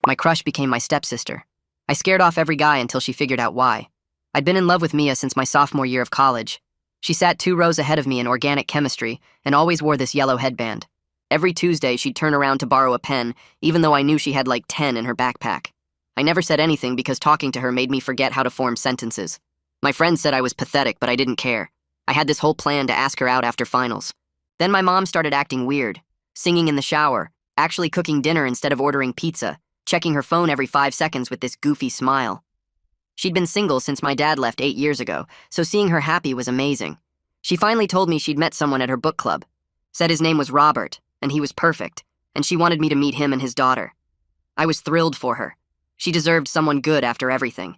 My crush became my stepsister. I scared off every guy until she figured out why. I'd been in love with Mia since my sophomore year of college. She sat 2 rows ahead of me in organic chemistry and always wore this yellow headband. Every Tuesday, she'd turn around to borrow a pen, even though I knew she had like 10 in her backpack. I never said anything because talking to her made me forget how to form sentences. My friends said I was pathetic, but I didn't care. I had this whole plan to ask her out after finals. Then my mom started acting weird, singing in the shower, actually cooking dinner instead of ordering pizza, checking her phone every 5 seconds with this goofy smile. She'd been single since my dad left 8 years ago, so seeing her happy was amazing. She finally told me she'd met someone at her book club, said his name was Robert, and he was perfect, and she wanted me to meet him and his daughter. I was thrilled for her. She deserved someone good after everything.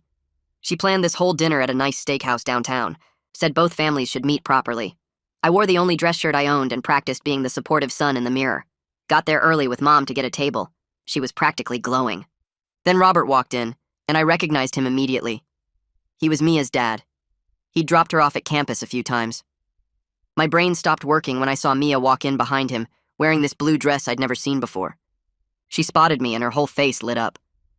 She planned this whole dinner at a nice steakhouse downtown, said both families should meet properly. I wore the only dress shirt I owned and practiced being the supportive son in the mirror. Got there early with Mom to get a table. She was practically glowing. Then Robert walked in, and I recognized him immediately. He was Mia's dad. He'd dropped her off at campus a few times. My brain stopped working when I saw Mia walk in behind him, wearing this blue dress I'd never seen before. She spotted me and her whole face lit up.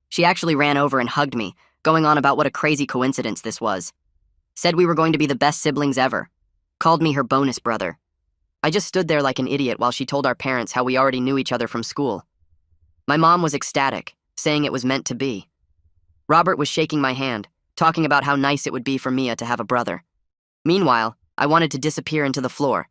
She actually ran over and hugged me, going on about what a crazy coincidence this was. Said we were going to be the best siblings ever. Called me her bonus brother. I just stood there like an idiot while she told our parents how we already knew each other from school. My mom was ecstatic, saying it was meant to be. Robert was shaking my hand, talking about how nice it would be for Mia to have a brother. Meanwhile, I wanted to disappear into the floor.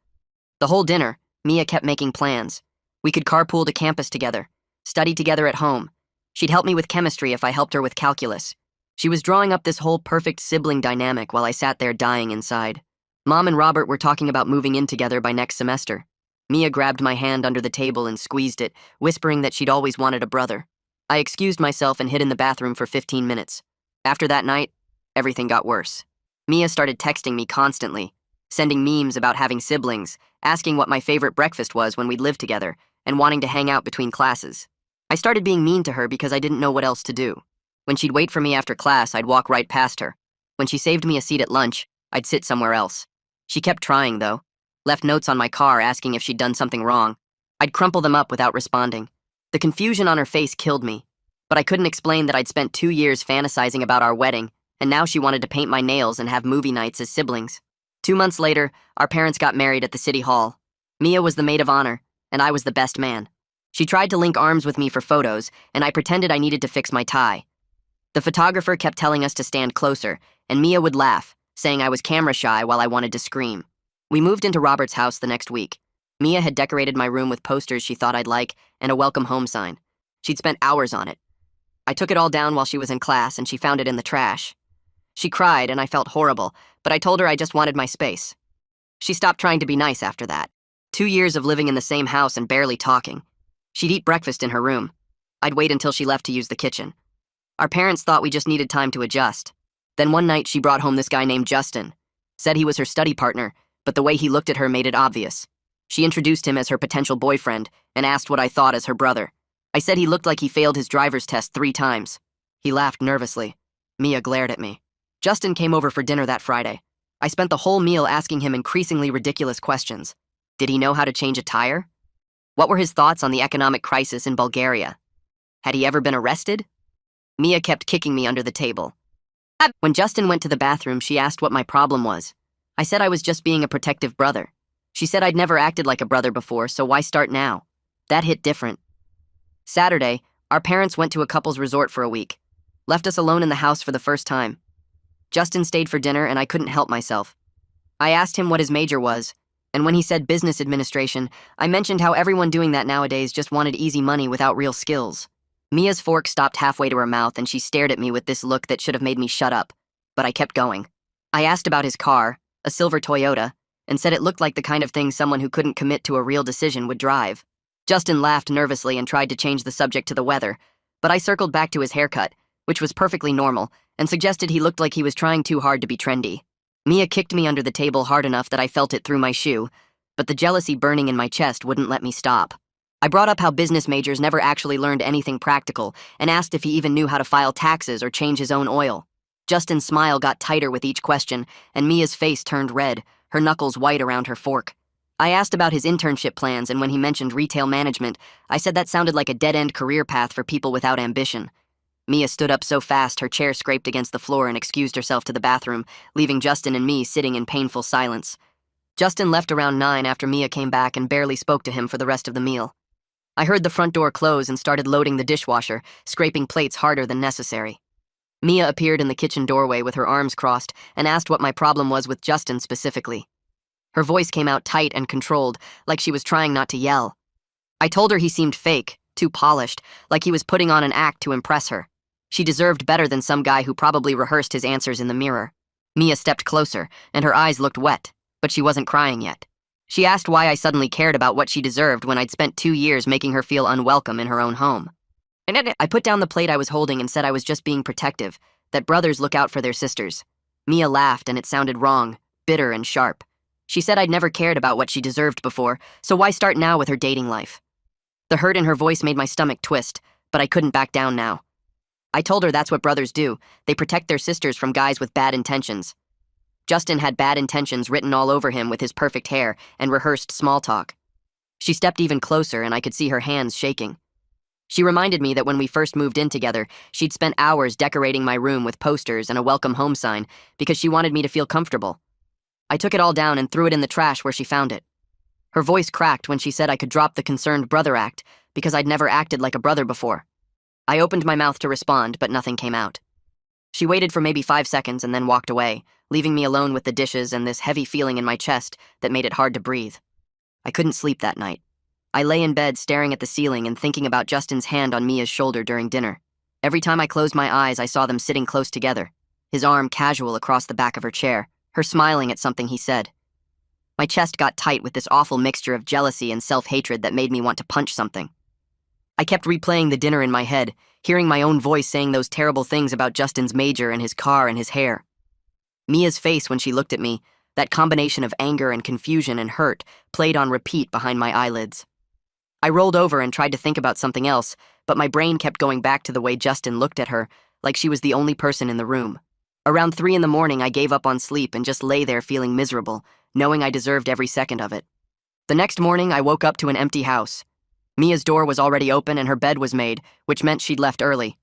The whole dinner, Mia kept making plans. We could carpool to campus together, study together at home. She'd help me with chemistry if I helped her with calculus. She was drawing up this whole perfect sibling dynamic while I sat there dying inside. Mom and Robert were talking about moving in together by next semester. Mia grabbed my hand under the table and squeezed it, whispering that she'd always wanted a brother. I excused myself and hid in the bathroom for 15 minutes. After that night, everything got worse. Mia started texting me constantly, sending memes about having siblings, asking what my favorite breakfast was when we'd lived together, and wanting to hang out between classes. I started being mean to her because I didn't know what else to do. When she'd wait for me after class, I'd walk right past her. When she saved me a seat at lunch, I'd sit somewhere else. She kept trying, though. Left notes on my car asking if she'd done something wrong. I'd crumple them up without responding. The confusion on her face killed me. But I couldn't explain that I'd spent 2 years fantasizing about our wedding, and now she wanted to paint my nails and have movie nights as siblings. 2 months later, our parents got married at the city hall. Mia was the maid of honor, and I was the best man. She tried to link arms with me for photos, and I pretended I needed to fix my tie. The photographer kept telling us to stand closer, and Mia would laugh, saying I was camera shy while I wanted to scream. We moved into Robert's house the next week. Mia had decorated my room with posters she thought I'd like and a welcome home sign. She'd spent hours on it. I took it all down while she was in class, and she found it in the trash. She cried, and I felt horrible, but I told her I just wanted my space. She stopped trying to be nice after that. 2 years of living in the same house and barely talking. She'd eat breakfast in her room. I'd wait until she left to use the kitchen. Our parents thought we just needed time to adjust. Then one night she brought home this guy named Justin. Said he was her study partner, but the way he looked at her made it obvious. She introduced him as her potential boyfriend and asked what I thought as her brother. I said he looked like he failed his driver's test 3 times. He laughed nervously. Mia glared at me. Justin came over for dinner that Friday. I spent the whole meal asking him increasingly ridiculous questions. Did he know how to change a tire? What were his thoughts on the economic crisis in Bulgaria? Had he ever been arrested? Mia kept kicking me under the table. When Justin went to the bathroom, she asked what my problem was. I said I was just being a protective brother. She said I'd never acted like a brother before, so why start now? That hit different. Saturday, our parents went to a couple's resort for a week. Left us alone in the house for the first time. Justin stayed for dinner, and I couldn't help myself. I asked him what his major was, and when he said business administration, I mentioned how everyone doing that nowadays just wanted easy money without real skills. Mia's fork stopped halfway to her mouth, and she stared at me with this look that should have made me shut up, but I kept going. I asked about his car, a silver Toyota, and said it looked like the kind of thing someone who couldn't commit to a real decision would drive. Justin laughed nervously and tried to change the subject to the weather, but I circled back to his haircut, which was perfectly normal, and suggested he looked like he was trying too hard to be trendy. Mia kicked me under the table hard enough that I felt it through my shoe, but the jealousy burning in my chest wouldn't let me stop. I brought up how business majors never actually learned anything practical and asked if he even knew how to file taxes or change his own oil. Justin's smile got tighter with each question, and Mia's face turned red, her knuckles white around her fork. I asked about his internship plans, and when he mentioned retail management, I said that sounded like a dead-end career path for people without ambition. Mia stood up so fast her chair scraped against the floor and excused herself to the bathroom, leaving Justin and me sitting in painful silence. Justin left around 9 after Mia came back and barely spoke to him for the rest of the meal. I heard the front door close and started loading the dishwasher, scraping plates harder than necessary. Mia appeared in the kitchen doorway with her arms crossed and asked what my problem was with Justin specifically. Her voice came out tight and controlled, like she was trying not to yell. I told her he seemed fake, too polished, like he was putting on an act to impress her. She deserved better than some guy who probably rehearsed his answers in the mirror. Mia stepped closer, and her eyes looked wet, but she wasn't crying yet. She asked why I suddenly cared about what she deserved when I'd spent 2 years making her feel unwelcome in her own home. I put down the plate I was holding and said I was just being protective, that brothers look out for their sisters. Mia laughed, and it sounded wrong, bitter and sharp. She said I'd never cared about what she deserved before, so why start now with her dating life? The hurt in her voice made my stomach twist, but I couldn't back down now. I told her that's what brothers do. They protect their sisters from guys with bad intentions. Justin had bad intentions written all over him with his perfect hair and rehearsed small talk. She stepped even closer, and I could see her hands shaking. She reminded me that when we first moved in together, she'd spent hours decorating my room with posters and a welcome home sign because she wanted me to feel comfortable. I took it all down and threw it in the trash where she found it. Her voice cracked when she said I could drop the concerned brother act because I'd never acted like a brother before. I opened my mouth to respond, but nothing came out. She waited for maybe 5 seconds and then walked away, leaving me alone with the dishes and this heavy feeling in my chest that made it hard to breathe. I couldn't sleep that night. I lay in bed staring at the ceiling and thinking about Justin's hand on Mia's shoulder during dinner. Every time I closed my eyes, I saw them sitting close together, his arm casual across the back of her chair, her smiling at something he said. My chest got tight with this awful mixture of jealousy and self-hatred that made me want to punch something. I kept replaying the dinner in my head, hearing my own voice saying those terrible things about Justin's major and his car and his hair. Mia's face when she looked at me, that combination of anger and confusion and hurt, played on repeat behind my eyelids. I rolled over and tried to think about something else, but my brain kept going back to the way Justin looked at her, like she was the only person in the room. Around 3 in the morning, I gave up on sleep and just lay there feeling miserable, knowing I deserved every second of it. The next morning, I woke up to an empty house. Mia's door was already open and her bed was made, which meant she'd left early.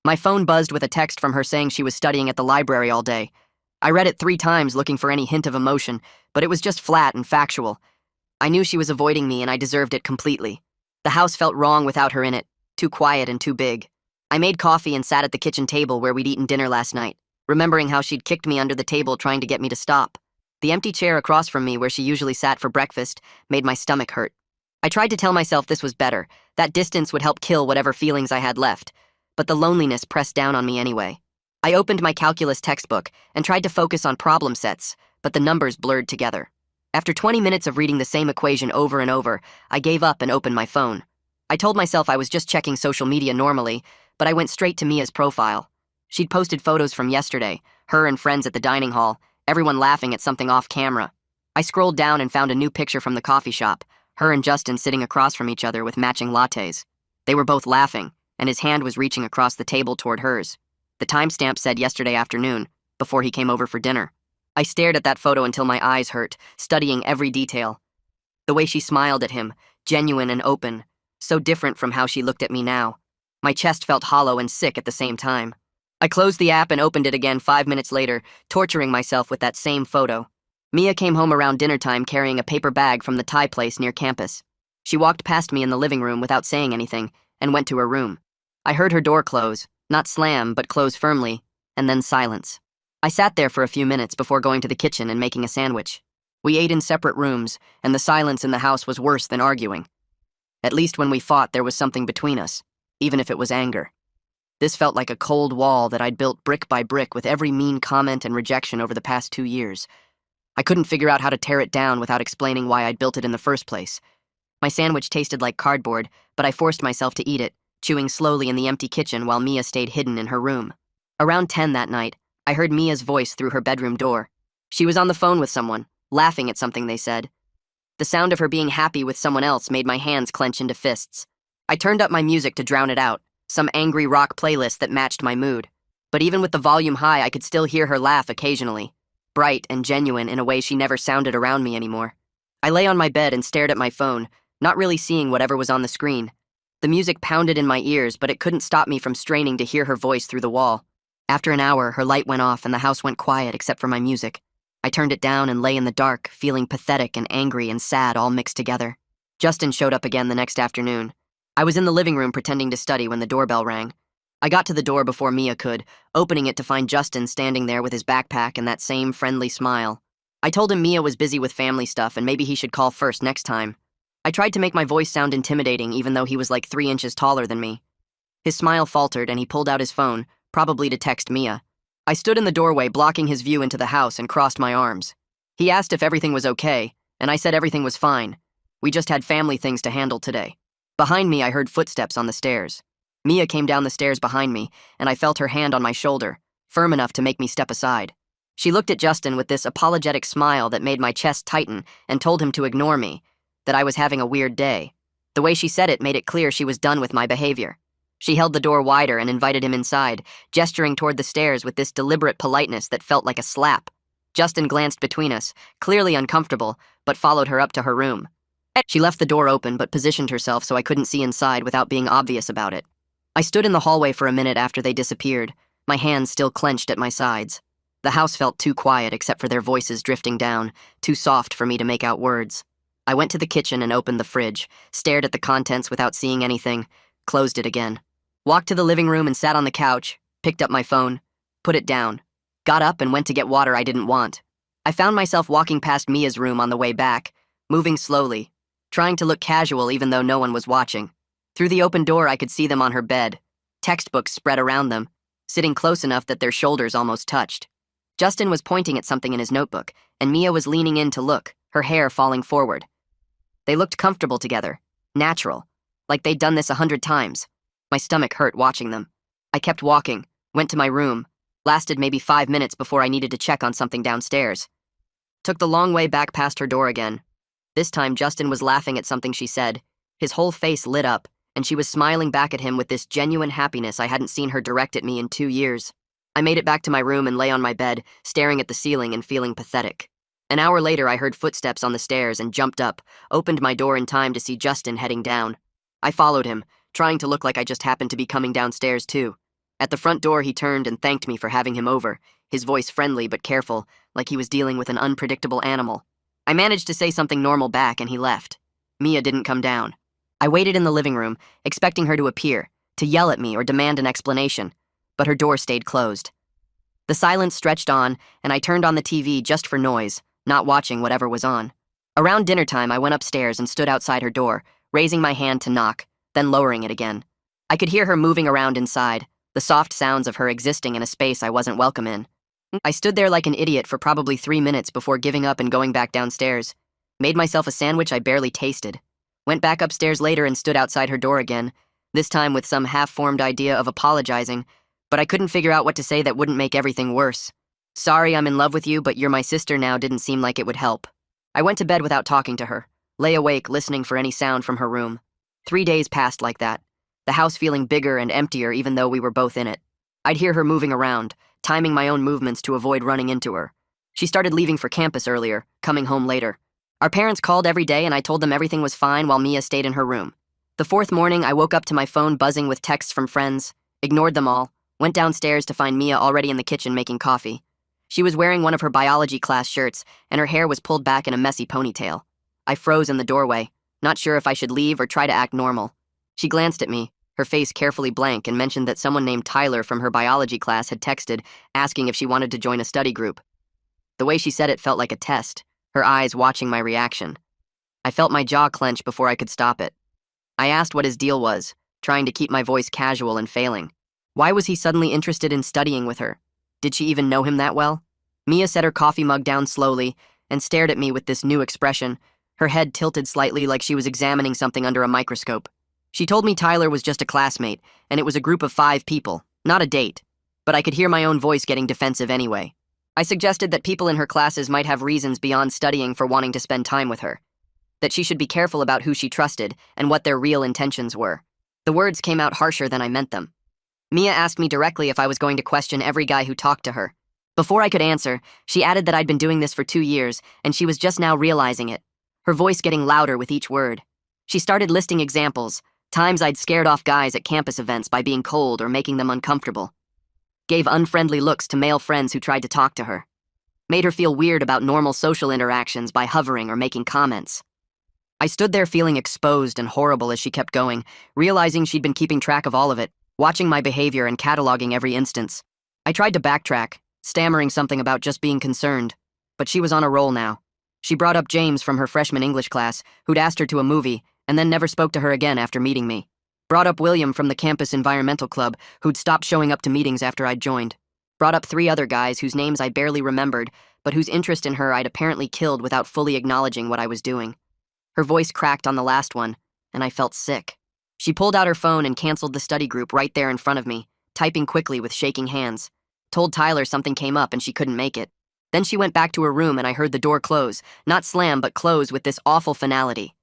My phone buzzed with a text from her saying she was studying at the library all day. I read it 3 times looking for any hint of emotion, but it was just flat and factual. I knew she was avoiding me and I deserved it completely. The house felt wrong without her in it, too quiet and too big. I made coffee and sat at the kitchen table where we'd eaten dinner last night, remembering how she'd kicked me under the table trying to get me to stop. The empty chair across from me where she usually sat for breakfast made my stomach hurt. I tried to tell myself this was better, that distance would help kill whatever feelings I had left, but the loneliness pressed down on me anyway. I opened my calculus textbook and tried to focus on problem sets, but the numbers blurred together. After 20 minutes of reading the same equation over and over, I gave up and opened my phone. I told myself I was just checking social media normally, but I went straight to Mia's profile. She'd posted photos from yesterday, her and friends at the dining hall, everyone laughing at something off camera. I scrolled down and found a new picture from the coffee shop, her and Justin sitting across from each other with matching lattes. They were both laughing, and his hand was reaching across the table toward hers. The timestamp said yesterday afternoon, before he came over for dinner. I stared at that photo until my eyes hurt, studying every detail. The way she smiled at him, genuine and open, so different from how she looked at me now. My chest felt hollow and sick at the same time. I closed the app and opened it again 5 minutes later, torturing myself with that same photo. Mia came home around dinner time carrying a paper bag from the Thai place near campus. She walked past me in the living room without saying anything and went to her room. I heard her door close, not slam, but close firmly, and then silence. I sat there for a few minutes before going to the kitchen and making a sandwich. We ate in separate rooms, and the silence in the house was worse than arguing. At least when we fought, there was something between us, even if it was anger. This felt like a cold wall that I'd built brick by brick with every mean comment and rejection over the past 2 years. I couldn't figure out how to tear it down without explaining why I'd built it in the first place. My sandwich tasted like cardboard, but I forced myself to eat it, chewing slowly in the empty kitchen while Mia stayed hidden in her room. Around 10 that night, I heard Mia's voice through her bedroom door. She was on the phone with someone, laughing at something they said. The sound of her being happy with someone else made my hands clench into fists. I turned up my music to drown it out, some angry rock playlist that matched my mood. But even with the volume high, I could still hear her laugh occasionally, bright and genuine in a way she never sounded around me anymore. I lay on my bed and stared at my phone, not really seeing whatever was on the screen. The music pounded in my ears, but it couldn't stop me from straining to hear her voice through the wall. After an hour, her light went off and the house went quiet except for my music. I turned it down and lay in the dark, feeling pathetic and angry and sad all mixed together. Justin showed up again the next afternoon. I was in the living room pretending to study when the doorbell rang. I got to the door before Mia could, opening it to find Justin standing there with his backpack and that same friendly smile. I told him Mia was busy with family stuff and maybe he should call first next time. I tried to make my voice sound intimidating even though he was like 3 inches taller than me. His smile faltered and he pulled out his phone, probably to text Mia. I stood in the doorway blocking his view into the house and crossed my arms. He asked if everything was okay, and I said everything was fine. We just had family things to handle today. Behind me, I heard footsteps on the stairs. Mia came down the stairs behind me, and I felt her hand on my shoulder, firm enough to make me step aside. She looked at Justin with this apologetic smile that made my chest tighten and told him to ignore me, that I was having a weird day. The way she said it made it clear she was done with my behavior. She held the door wider and invited him inside, gesturing toward the stairs with this deliberate politeness that felt like a slap. Justin glanced between us, clearly uncomfortable, but followed her up to her room. She left the door open but positioned herself so I couldn't see inside without being obvious about it. I stood in the hallway for a minute after they disappeared, my hands still clenched at my sides. The house felt too quiet except for their voices drifting down, too soft for me to make out words. I went to the kitchen and opened the fridge, stared at the contents without seeing anything, closed it again. Walked to the living room and sat on the couch, picked up my phone, put it down, got up and went to get water I didn't want. I found myself walking past Mia's room on the way back, moving slowly, trying to look casual even though no one was watching. Through the open door I could see them on her bed, textbooks spread around them, sitting close enough that their shoulders almost touched. Justin was pointing at something in his notebook, and Mia was leaning in to look, her hair falling forward. They looked comfortable together, natural, like they'd done this 100 times. My stomach hurt watching them. I kept walking, went to my room, lasted maybe 5 minutes before I needed to check on something downstairs. Took the long way back past her door again. This time Justin was laughing at something she said. His whole face lit up, and she was smiling back at him with this genuine happiness I hadn't seen her direct at me in 2 years. I made it back to my room and lay on my bed, staring at the ceiling and feeling pathetic. An hour later I heard footsteps on the stairs and jumped up, opened my door in time to see Justin heading down. I followed him, trying to look like I just happened to be coming downstairs too. At the front door he turned and thanked me for having him over, his voice friendly but careful, like he was dealing with an unpredictable animal. I managed to say something normal back and he left. Mia didn't come down. I waited in the living room, expecting her to appear, to yell at me or demand an explanation, but her door stayed closed. The silence stretched on, and I turned on the TV just for noise, not watching whatever was on. Around dinner time, I went upstairs and stood outside her door, raising my hand to knock, then lowering it again. I could hear her moving around inside, the soft sounds of her existing in a space I wasn't welcome in. I stood there like an idiot for probably 3 minutes before giving up and going back downstairs. Made myself a sandwich I barely tasted. Went back upstairs later and stood outside her door again, this time with some half-formed idea of apologizing, but I couldn't figure out what to say that wouldn't make everything worse. Sorry I'm in love with you, but you're my sister now didn't seem like it would help. I went to bed without talking to her, lay awake listening for any sound from her room. 3 days passed like that, the house feeling bigger and emptier even though we were both in it. I'd hear her moving around, timing my own movements to avoid running into her. She started leaving for campus earlier, coming home later. Our parents called every day and I told them everything was fine while Mia stayed in her room. The 4th morning, I woke up to my phone buzzing with texts from friends, ignored them all, went downstairs to find Mia already in the kitchen making coffee. She was wearing one of her biology class shirts and her hair was pulled back in a messy ponytail. I froze in the doorway, not sure if I should leave or try to act normal. She glanced at me, her face carefully blank, and mentioned that someone named Tyler from her biology class had texted, asking if she wanted to join a study group. The way she said it felt like a test, her eyes watching my reaction. I felt my jaw clench before I could stop it. I asked what his deal was, trying to keep my voice casual and failing. Why was he suddenly interested in studying with her? Did she even know him that well? Mia set her coffee mug down slowly and stared at me with this new expression, her head tilted slightly like she was examining something under a microscope. She told me Tyler was just a classmate, and it was a group of 5 people, not a date. But I could hear my own voice getting defensive anyway. I suggested that people in her classes might have reasons beyond studying for wanting to spend time with her. That she should be careful about who she trusted and what their real intentions were. The words came out harsher than I meant them. Mia asked me directly if I was going to question every guy who talked to her. Before I could answer, she added that I'd been doing this for 2 years, and she was just now realizing it. her voice getting louder with each word. She started listing examples, times I'd scared off guys at campus events by being cold or making them uncomfortable. Gave unfriendly looks to male friends who tried to talk to her. Made her feel weird about normal social interactions by hovering or making comments. I stood there feeling exposed and horrible as she kept going, realizing she'd been keeping track of all of it, watching my behavior and cataloging every instance. I tried to backtrack, stammering something about just being concerned, but she was on a roll now. She brought up James from her freshman English class, who'd asked her to a movie, and then never spoke to her again after meeting me. Brought up William from the campus environmental club, who'd stopped showing up to meetings after I'd joined. Brought up 3 other guys whose names I barely remembered, but whose interest in her I'd apparently killed without fully acknowledging what I was doing. Her voice cracked on the last one, and I felt sick. She pulled out her phone and canceled the study group right there in front of me, typing quickly with shaking hands. Told Tyler something came up and she couldn't make it. Then she went back to her room and I heard the door close, not slam but close with this awful finality.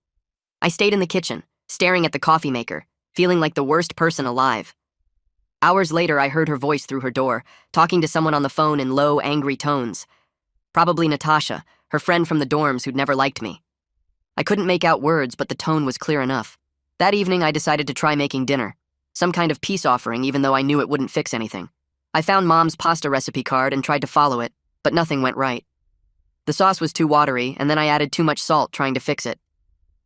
I stayed in the kitchen, staring at the coffee maker, feeling like the worst person alive. Hours later, I heard her voice through her door, talking to someone on the phone in low, angry tones. Probably Natasha, her friend from the dorms who'd never liked me. I couldn't make out words, but the tone was clear enough. That evening, I decided to try making dinner. Some kind of peace offering, even though I knew it wouldn't fix anything. I found Mom's pasta recipe card and tried to follow it, but nothing went right. The sauce was too watery, and then I added too much salt trying to fix it.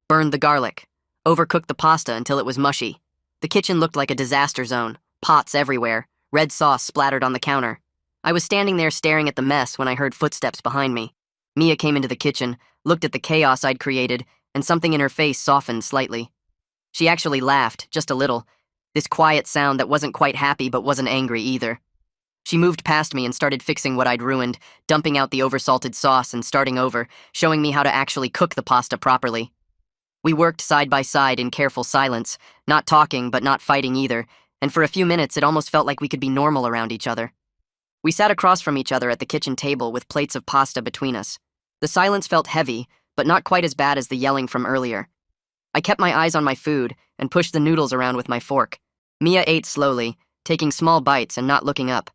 Burned the garlic. Overcooked the pasta until it was mushy. The kitchen looked like a disaster zone. Pots everywhere. Red sauce splattered on the counter. I was standing there staring at the mess when I heard footsteps behind me. Mia came into the kitchen, looked at the chaos I'd created, and something in her face softened slightly. She actually laughed, just a little. This quiet sound that wasn't quite happy but wasn't angry either. She moved past me and started fixing what I'd ruined, dumping out the oversalted sauce and starting over, showing me how to actually cook the pasta properly. We worked side by side in careful silence, not talking but not fighting either, and for a few minutes it almost felt like we could be normal around each other. We sat across from each other at the kitchen table with plates of pasta between us. The silence felt heavy, but not quite as bad as the yelling from earlier. I kept my eyes on my food and pushed the noodles around with my fork. Mia ate slowly, taking small bites and not looking up.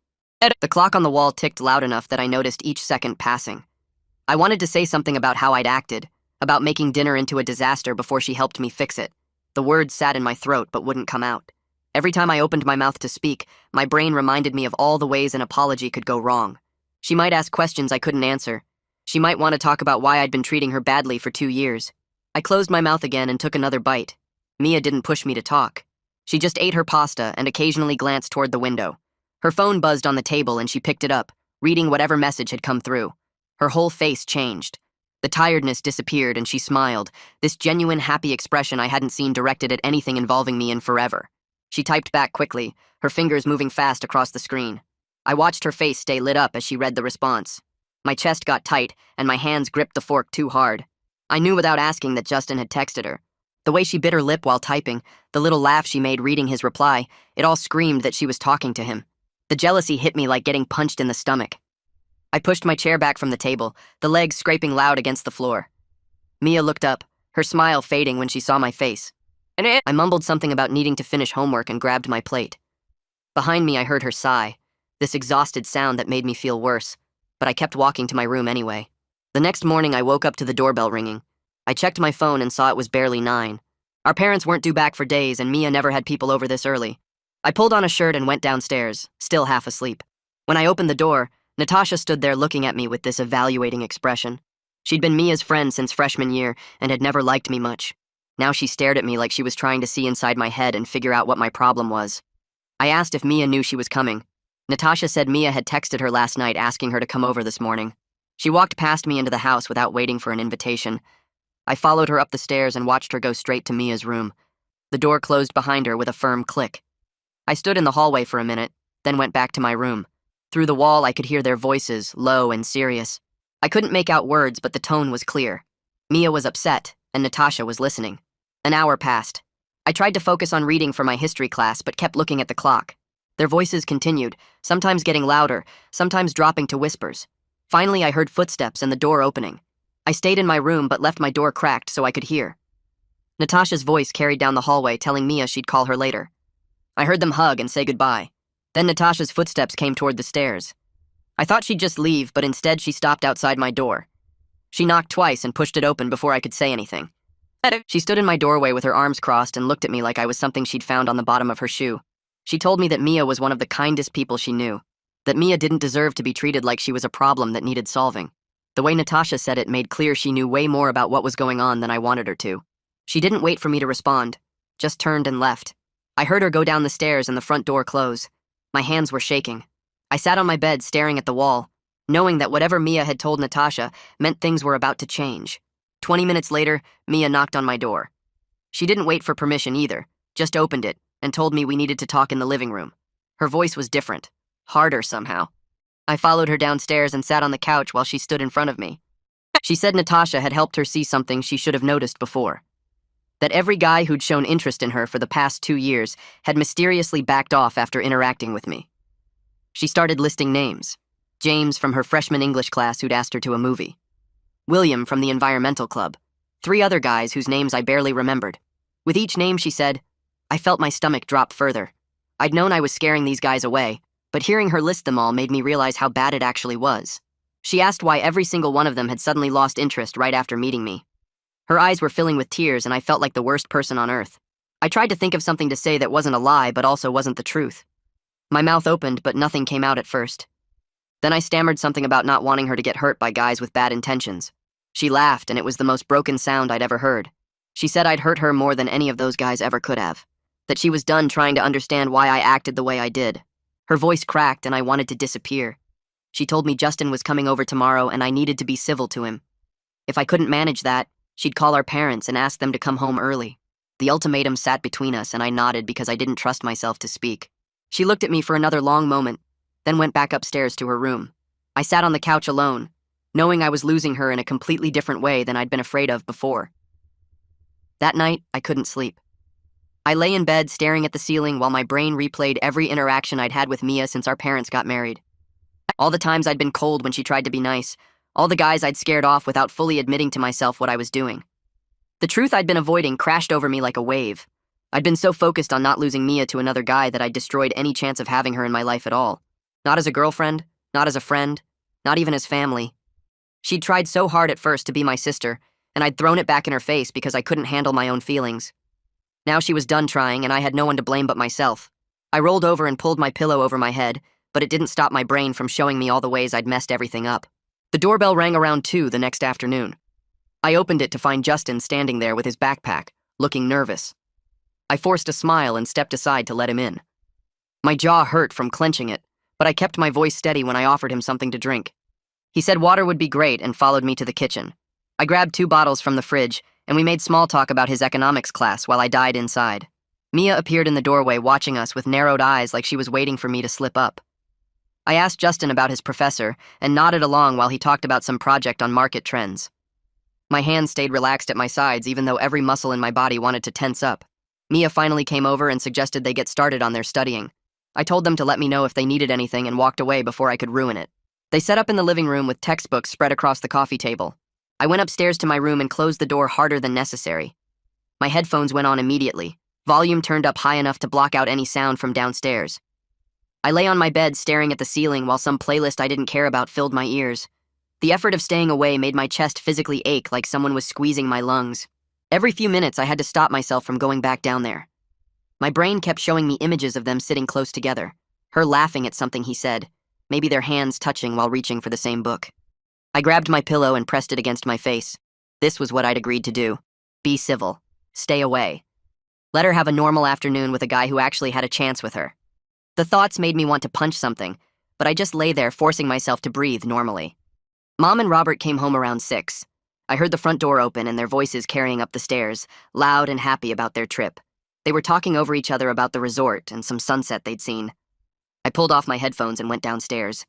The clock on the wall ticked loud enough that I noticed each second passing. I wanted to say something about how I'd acted, about making dinner into a disaster before she helped me fix it. The words sat in my throat but wouldn't come out. Every time I opened my mouth to speak, my brain reminded me of all the ways an apology could go wrong. She might ask questions I couldn't answer. She might want to talk about why I'd been treating her badly for 2 years. I closed my mouth again and took another bite. Mia didn't push me to talk. She just ate her pasta and occasionally glanced toward the window. Her phone buzzed on the table and she picked it up, reading whatever message had come through. Her whole face changed. The tiredness disappeared and she smiled, this genuine happy expression I hadn't seen directed at anything involving me in forever. She typed back quickly, her fingers moving fast across the screen. I watched her face stay lit up as she read the response. My chest got tight and my hands gripped the fork too hard. I knew without asking that Justin had texted her. The way she bit her lip while typing, the little laugh she made reading his reply, it all screamed that she was talking to him. The jealousy hit me like getting punched in the stomach. I pushed my chair back from the table, the legs scraping loud against the floor. Mia looked up, her smile fading when she saw my face. I mumbled something about needing to finish homework and grabbed my plate. Behind me, I heard her sigh, this exhausted sound that made me feel worse, but I kept walking to my room anyway. The next morning, I woke up to the doorbell ringing. I checked my phone and saw it was barely 9. Our parents weren't due back for days, and Mia never had people over this early. I pulled on a shirt and went downstairs, still half asleep. When I opened the door, Natasha stood there looking at me with this evaluating expression. She'd been Mia's friend since freshman year and had never liked me much. Now she stared at me like she was trying to see inside my head and figure out what my problem was. I asked if Mia knew she was coming. Natasha said Mia had texted her last night asking her to come over this morning. She walked past me into the house without waiting for an invitation. I followed her up the stairs and watched her go straight to Mia's room. The door closed behind her with a firm click. I stood in the hallway for a minute, then went back to my room. Through the wall, I could hear their voices, low and serious. I couldn't make out words, but the tone was clear. Mia was upset, and Natasha was listening. An hour passed. I tried to focus on reading for my history class, but kept looking at the clock. Their voices continued, sometimes getting louder, sometimes dropping to whispers. Finally, I heard footsteps and the door opening. I stayed in my room, but left my door cracked so I could hear. Natasha's voice carried down the hallway, telling Mia she'd call her later. I heard them hug and say goodbye. Then Natasha's footsteps came toward the stairs. I thought she'd just leave, but instead she stopped outside my door. She knocked twice and pushed it open before I could say anything. She stood in my doorway with her arms crossed and looked at me like I was something she'd found on the bottom of her shoe. She told me that Mia was one of the kindest people she knew, that Mia didn't deserve to be treated like she was a problem that needed solving. The way Natasha said it made clear she knew way more about what was going on than I wanted her to. She didn't wait for me to respond, just turned and left. I heard her go down the stairs and the front door close. My hands were shaking. I sat on my bed staring at the wall, knowing that whatever Mia had told Natasha meant things were about to change. 20 minutes later, Mia knocked on my door. She didn't wait for permission either, just opened it and told me we needed to talk in the living room. Her voice was different, harder somehow. I followed her downstairs and sat on the couch while she stood in front of me. She said Natasha had helped her see something she should have noticed before. That every guy who'd shown interest in her for the past 2 years had mysteriously backed off after interacting with me. She started listing names. James from her freshman English class who'd asked her to a movie. William from the environmental club. 3 other guys whose names I barely remembered. With each name, she said, I felt my stomach drop further. I'd known I was scaring these guys away, but hearing her list them all made me realize how bad it actually was. She asked why every single one of them had suddenly lost interest right after meeting me. Her eyes were filling with tears and I felt like the worst person on earth. I tried to think of something to say that wasn't a lie but also wasn't the truth. My mouth opened but nothing came out at first. Then I stammered something about not wanting her to get hurt by guys with bad intentions. She laughed and it was the most broken sound I'd ever heard. She said I'd hurt her more than any of those guys ever could have. That she was done trying to understand why I acted the way I did. Her voice cracked and I wanted to disappear. She told me Justin was coming over tomorrow and I needed to be civil to him. If I couldn't manage that, she'd call our parents and ask them to come home early. The ultimatum sat between us and I nodded because I didn't trust myself to speak. She looked at me for another long moment, then went back upstairs to her room. I sat on the couch alone, knowing I was losing her in a completely different way than I'd been afraid of before. That night, I couldn't sleep. I lay in bed staring at the ceiling while my brain replayed every interaction I'd had with Mia since our parents got married. All the times I'd been cold when she tried to be nice, all the guys I'd scared off without fully admitting to myself what I was doing. The truth I'd been avoiding crashed over me like a wave. I'd been so focused on not losing Mia to another guy that I'd destroyed any chance of having her in my life at all. Not as a girlfriend, not as a friend, not even as family. She'd tried so hard at first to be my sister, and I'd thrown it back in her face because I couldn't handle my own feelings. Now she was done trying, and I had no one to blame but myself. I rolled over and pulled my pillow over my head, but it didn't stop my brain from showing me all the ways I'd messed everything up. The doorbell rang around 2 the next afternoon. I opened it to find Justin standing there with his backpack, looking nervous. I forced a smile and stepped aside to let him in. My jaw hurt from clenching it, but I kept my voice steady when I offered him something to drink. He said water would be great and followed me to the kitchen. I grabbed 2 bottles from the fridge, and we made small talk about his economics class while I died inside. Mia appeared in the doorway watching us with narrowed eyes like she was waiting for me to slip up. I asked Justin about his professor and nodded along while he talked about some project on market trends. My hands stayed relaxed at my sides even though every muscle in my body wanted to tense up. Mia finally came over and suggested they get started on their studying. I told them to let me know if they needed anything and walked away before I could ruin it. They set up in the living room with textbooks spread across the coffee table. I went upstairs to my room and closed the door harder than necessary. My headphones went on immediately, volume turned up high enough to block out any sound from downstairs. I lay on my bed staring at the ceiling while some playlist I didn't care about filled my ears. The effort of staying away made my chest physically ache like someone was squeezing my lungs. Every few minutes I had to stop myself from going back down there. My brain kept showing me images of them sitting close together, her laughing at something he said, maybe their hands touching while reaching for the same book. I grabbed my pillow and pressed it against my face. This was what I'd agreed to do. Be civil. Stay away. Let her have a normal afternoon with a guy who actually had a chance with her. The thoughts made me want to punch something, but I just lay there forcing myself to breathe normally. Mom and Robert came home around 6. I heard the front door open and their voices carrying up the stairs, loud and happy about their trip. They were talking over each other about the resort and some sunset they'd seen. I pulled off my headphones and went downstairs.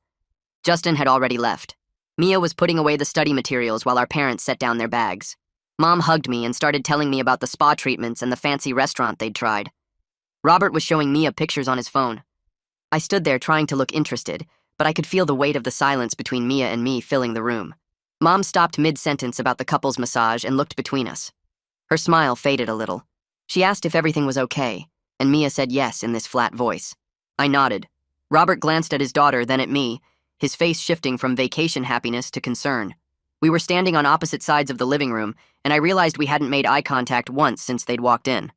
Justin had already left. Mia was putting away the study materials while our parents set down their bags. Mom hugged me and started telling me about the spa treatments and the fancy restaurant they'd tried. Robert was showing Mia pictures on his phone. I stood there trying to look interested, but I could feel the weight of the silence between Mia and me filling the room. Mom stopped mid-sentence about the couple's massage and looked between us. Her smile faded a little. She asked if everything was okay, and Mia said yes in this flat voice. I nodded. Robert glanced at his daughter, then at me, his face shifting from vacation happiness to concern. We were standing on opposite sides of the living room, and I realized we hadn't made eye contact once since they'd walked in.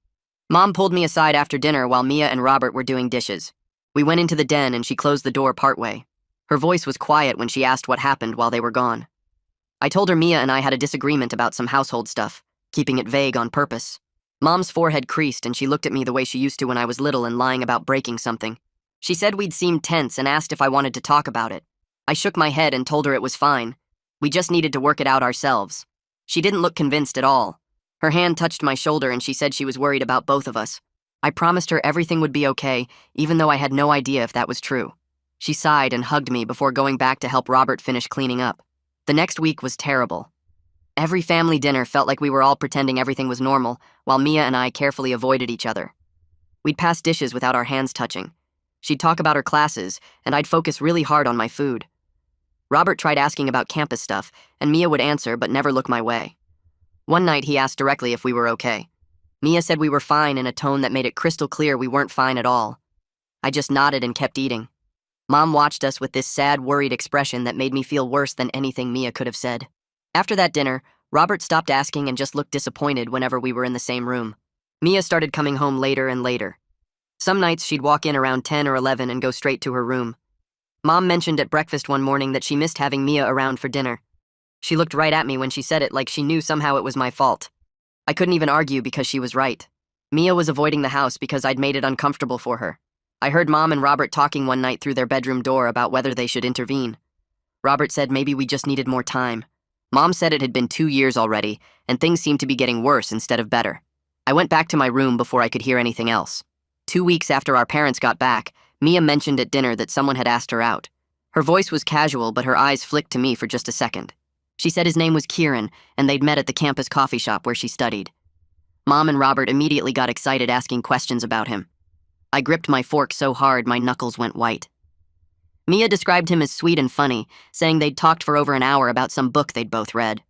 Mom pulled me aside after dinner while Mia and Robert were doing dishes. We went into the den and she closed the door partway. Her voice was quiet when she asked what happened while they were gone. I told her Mia and I had a disagreement about some household stuff, keeping it vague on purpose. Mom's forehead creased and she looked at me the way she used to when I was little and lying about breaking something. She said we'd seemed tense and asked if I wanted to talk about it. I shook my head and told her it was fine. We just needed to work it out ourselves. She didn't look convinced at all. Her hand touched my shoulder and she said she was worried about both of us. I promised her everything would be okay, even though I had no idea if that was true. She sighed and hugged me before going back to help Robert finish cleaning up. The next week was terrible. Every family dinner felt like we were all pretending everything was normal, while Mia and I carefully avoided each other. We'd pass dishes without our hands touching. She'd talk about her classes, and I'd focus really hard on my food. Robert tried asking about campus stuff, and Mia would answer but never look my way. One night he asked directly if we were okay. Mia said we were fine in a tone that made it crystal clear we weren't fine at all. I just nodded and kept eating. Mom watched us with this sad, worried expression that made me feel worse than anything Mia could have said. After that dinner, Robert stopped asking and just looked disappointed whenever we were in the same room. Mia started coming home later and later. Some nights she'd walk in around 10 or 11 and go straight to her room. Mom mentioned at breakfast one morning that she missed having Mia around for dinner. She looked right at me when she said it like she knew somehow it was my fault. I couldn't even argue because she was right. Mia was avoiding the house because I'd made it uncomfortable for her. I heard Mom and Robert talking one night through their bedroom door about whether they should intervene. Robert said maybe we just needed more time. Mom said it had been 2 years already, and things seemed to be getting worse instead of better. I went back to my room before I could hear anything else. 2 weeks after our parents got back, Mia mentioned at dinner that someone had asked her out. Her voice was casual, but her eyes flicked to me for just a second. She said his name was Kieran, and they'd met at the campus coffee shop where she studied. Mom and Robert immediately got excited asking questions about him. I gripped my fork so hard my knuckles went white. Mia described him as sweet and funny, saying they'd talked for over an hour about some book they'd both read.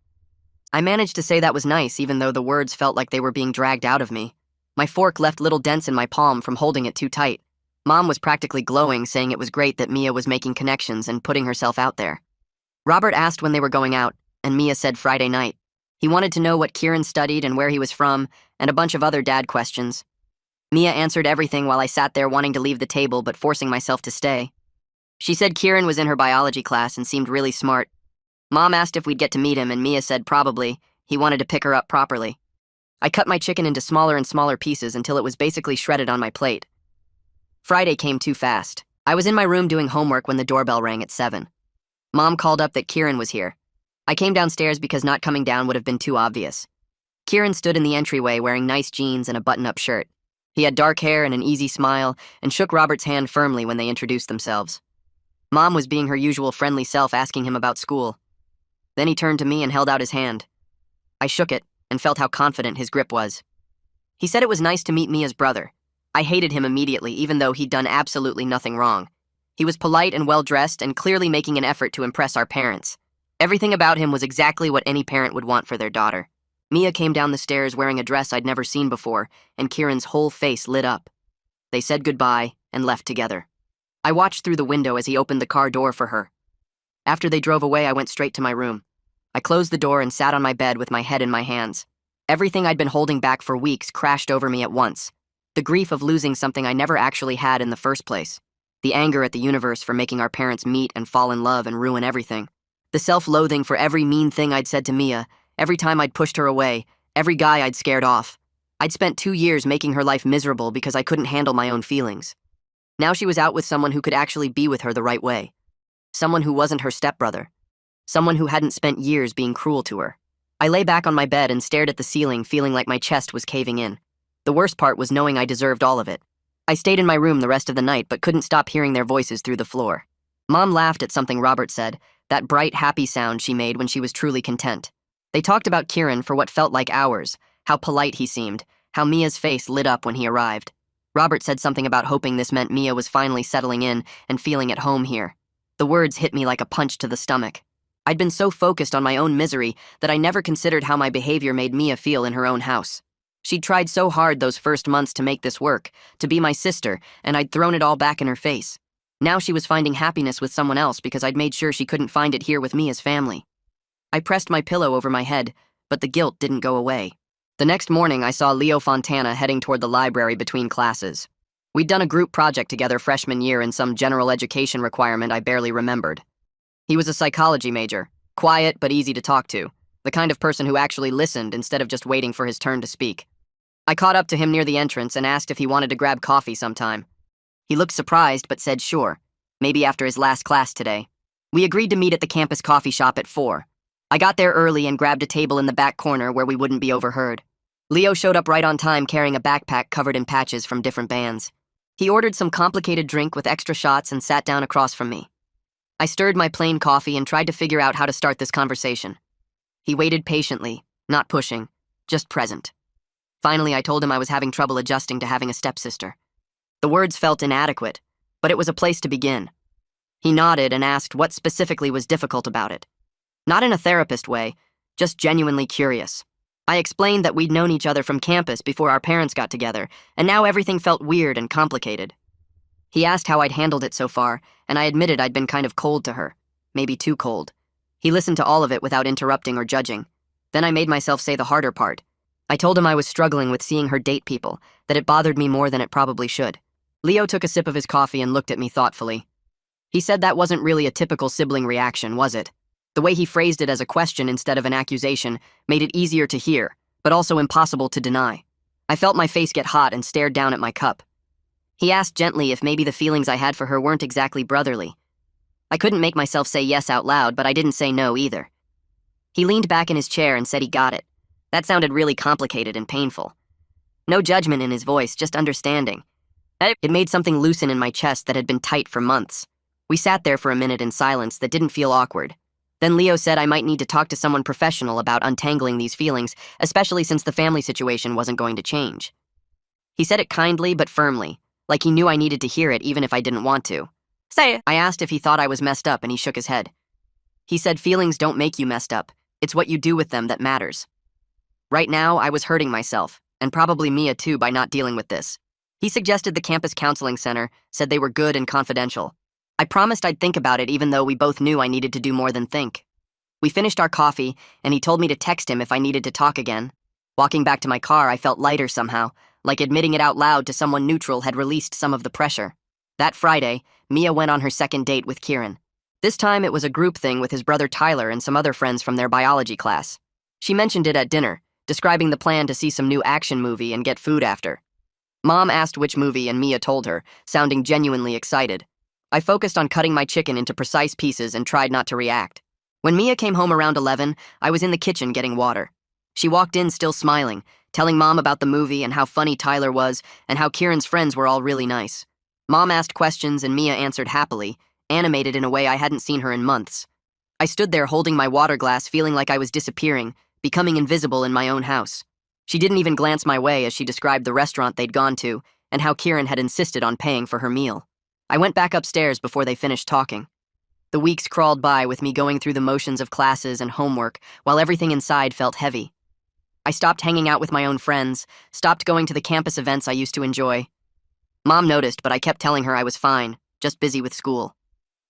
I managed to say that was nice, even though the words felt like they were being dragged out of me. My fork left little dents in my palm from holding it too tight. Mom was practically glowing, saying it was great that Mia was making connections and putting herself out there. Robert asked when they were going out, and Mia said Friday night. He wanted to know what Kieran studied and where he was from, and a bunch of other dad questions. Mia answered everything while I sat there wanting to leave the table but forcing myself to stay. She said Kieran was in her biology class and seemed really smart. Mom asked if we'd get to meet him, and Mia said probably. He wanted to pick her up properly. I cut my chicken into smaller and smaller pieces until it was basically shredded on my plate. Friday came too fast. I was in my room doing homework when the doorbell rang at 7. Mom called up that Kieran was here. I came downstairs because not coming down would have been too obvious. Kieran stood in the entryway wearing nice jeans and a button-up shirt. He had dark hair and an easy smile and shook Robert's hand firmly when they introduced themselves. Mom was being her usual friendly self, asking him about school. Then he turned to me and held out his hand. I shook it and felt how confident his grip was. He said it was nice to meet Mia's brother. I hated him immediately, even though he'd done absolutely nothing wrong. He was polite and well-dressed and clearly making an effort to impress our parents. Everything about him was exactly what any parent would want for their daughter. Mia came down the stairs wearing a dress I'd never seen before, and Kieran's whole face lit up. They said goodbye and left together. I watched through the window as he opened the car door for her. After they drove away, I went straight to my room. I closed the door and sat on my bed with my head in my hands. Everything I'd been holding back for weeks crashed over me at once. The grief of losing something I never actually had in the first place. The anger at the universe for making our parents meet and fall in love and ruin everything. The self-loathing for every mean thing I'd said to Mia, every time I'd pushed her away, every guy I'd scared off. I'd spent 2 years making her life miserable because I couldn't handle my own feelings. Now she was out with someone who could actually be with her the right way. Someone who wasn't her stepbrother. Someone who hadn't spent years being cruel to her. I lay back on my bed and stared at the ceiling, feeling like my chest was caving in. The worst part was knowing I deserved all of it. I stayed in my room the rest of the night but couldn't stop hearing their voices through the floor. Mom laughed at something Robert said, that bright, happy sound she made when she was truly content. They talked about Kieran for what felt like hours, how polite he seemed, how Mia's face lit up when he arrived. Robert said something about hoping this meant Mia was finally settling in and feeling at home here. The words hit me like a punch to the stomach. I'd been so focused on my own misery that I never considered how my behavior made Mia feel in her own house. She'd tried so hard those first months to make this work, to be my sister, and I'd thrown it all back in her face. Now she was finding happiness with someone else because I'd made sure she couldn't find it here with Mia's family. I pressed my pillow over my head, but the guilt didn't go away. The next morning, I saw Leo Fontana heading toward the library between classes. We'd done a group project together freshman year in some general education requirement I barely remembered. He was a psychology major, quiet but easy to talk to, the kind of person who actually listened instead of just waiting for his turn to speak. I caught up to him near the entrance and asked if he wanted to grab coffee sometime. He looked surprised but said sure, maybe after his last class today. We agreed to meet at the campus coffee shop at 4. I got there early and grabbed a table in the back corner where we wouldn't be overheard. Leo showed up right on time carrying a backpack covered in patches from different bands. He ordered some complicated drink with extra shots and sat down across from me. I stirred my plain coffee and tried to figure out how to start this conversation. He waited patiently, not pushing, just present. Finally, I told him I was having trouble adjusting to having a stepsister. The words felt inadequate, but it was a place to begin. He nodded and asked what specifically was difficult about it. Not in a therapist way, just genuinely curious. I explained that we'd known each other from campus before our parents got together, and now everything felt weird and complicated. He asked how I'd handled it so far, and I admitted I'd been kind of cold to her, maybe too cold. He listened to all of it without interrupting or judging. Then I made myself say the harder part. I told him I was struggling with seeing her date people, that it bothered me more than it probably should. Leo took a sip of his coffee and looked at me thoughtfully. He said that wasn't really a typical sibling reaction, was it? The way he phrased it as a question instead of an accusation made it easier to hear, but also impossible to deny. I felt my face get hot and stared down at my cup. He asked gently if maybe the feelings I had for her weren't exactly brotherly. I couldn't make myself say yes out loud, but I didn't say no either. He leaned back in his chair and said he got it. That sounded really complicated and painful. No judgment in his voice, just understanding. It made something loosen in my chest that had been tight for months. We sat there for a minute in silence that didn't feel awkward. Then Leo said I might need to talk to someone professional about untangling these feelings, especially since the family situation wasn't going to change. He said it kindly but firmly, like he knew I needed to hear it even if I didn't want to. Say it. I asked if he thought I was messed up and he shook his head. He said feelings don't make you messed up, it's what you do with them that matters. Right now, I was hurting myself, and probably Mia too by not dealing with this. He suggested the campus counseling center, said they were good and confidential. I promised I'd think about it even though we both knew I needed to do more than think. We finished our coffee, and he told me to text him if I needed to talk again. Walking back to my car, I felt lighter somehow, like admitting it out loud to someone neutral had released some of the pressure. That Friday, Mia went on her second date with Kieran. This time it was a group thing with his brother Tyler and some other friends from their biology class. She mentioned it at dinner, describing the plan to see some new action movie and get food after. Mom asked which movie and Mia told her, sounding genuinely excited. I focused on cutting my chicken into precise pieces and tried not to react. When Mia came home around 11, I was in the kitchen getting water. She walked in still smiling, telling Mom about the movie and how funny Tyler was and how Kieran's friends were all really nice. Mom asked questions and Mia answered happily, animated in a way I hadn't seen her in months. I stood there holding my water glass, feeling like I was disappearing, becoming invisible in my own house. She didn't even glance my way as she described the restaurant they'd gone to and how Kieran had insisted on paying for her meal. I went back upstairs before they finished talking. The weeks crawled by with me going through the motions of classes and homework while everything inside felt heavy. I stopped hanging out with my own friends, stopped going to the campus events I used to enjoy. Mom noticed, but I kept telling her I was fine, just busy with school.